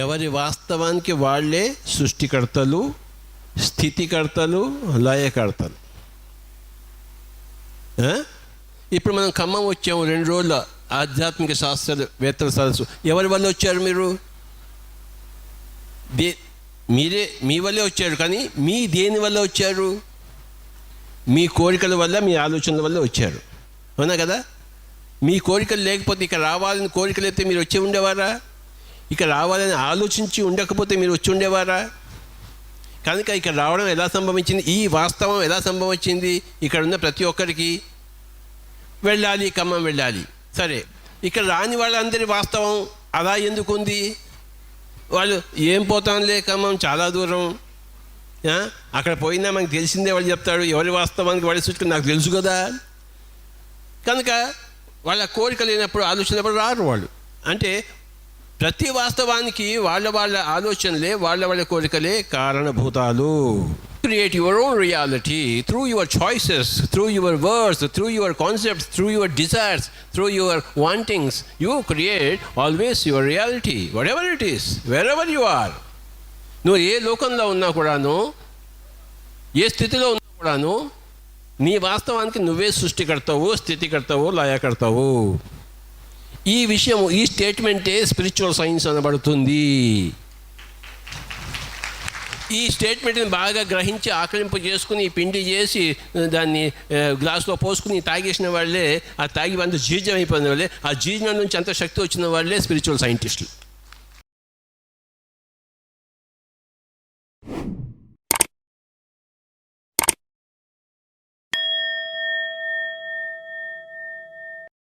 ఎవరి వాస్తవానికి వాళ్ళే సృష్టికర్తలు, స్థితికర్తలు, లయకర్తలు. ఇప్పుడు మనం ఖమ్మం వచ్చాము 2 రోజుల ఆధ్యాత్మిక శాస్త్రవేత్తల సదస్సు. ఎవరి వల్ల వచ్చారు మీరు? మీ వల్లే వచ్చారు. కానీ మీ దేని వల్ల వచ్చారు? మీ కోరికల వల్ల, మీ ఆలోచనల వల్ల వచ్చారు. అవునా కదా? మీ కోరికలు లేకపోతే, ఇక్కడ రావాలని కోరికలు అయితే మీరు వచ్చి ఉండేవారా? ఇక్కడ రావాలని ఆలోచించి ఉండకపోతే మీరు వచ్చి ఉండేవారా? కనుక ఇక్కడ రావడం ఎలా సంభవించింది? ఈ వాస్తవం ఎలా సంభవించింది? ఇక్కడ ఉన్న ప్రతి ఒక్కరికి వెళ్ళాలి, ఖమ్మం వెళ్ళాలి. సరే, ఇక్కడ రాని వాళ్ళందరి వాస్తవం అలా ఎందుకు ఉంది? వాళ్ళు ఏం పోతాంలే, ఖమ్మం చాలా దూరం, అక్కడ పోయినా మనకు తెలిసిందే వాళ్ళు చెప్తాడు. ఎవరి వాస్తవానికి వాళ్ళు సూచుకుని నాకు తెలుసు కదా. కనుక వాళ్ళ కోరిక లేనప్పుడు, ఆలోచనప్పుడు రారు వాళ్ళు. అంటే ప్రతి వాస్తవానికి వాళ్ళ ఆలోచనలే, వాళ్ళ కోరికలే కారణభూతాలు. Create your own reality through your choices, through your words, through your concepts, through your desires, through your wantings. You create always your reality, whatever it is, wherever you are. నువ్వు ఏ లోకంలో ఉన్నా కూడాను, ఏ స్థితిలో ఉన్నా కూడాను, నీ వాస్తవానికి నువ్వే సృష్టికర్తావు, స్థితికర్తావు, లయకర్తావు. ఈ విషయం, ఈ స్టేట్మెంటే స్పిరిచువల్ సైన్స్ అనబడుతుంది. ఈ స్టేట్మెంట్ని బాగా గ్రహించి ఆకలింపు చేసుకుని పిండి చేసి దాన్ని గ్లాసులో పోసుకుని తాగేసిన వాళ్ళే, ఆ తాగి అంత జీర్ణం అయిపోయిన వాళ్ళే, ఆ జీర్ణం నుంచి అంత శక్తి వచ్చిన వాళ్ళే స్పిరిచువల్ సైంటిస్టులు.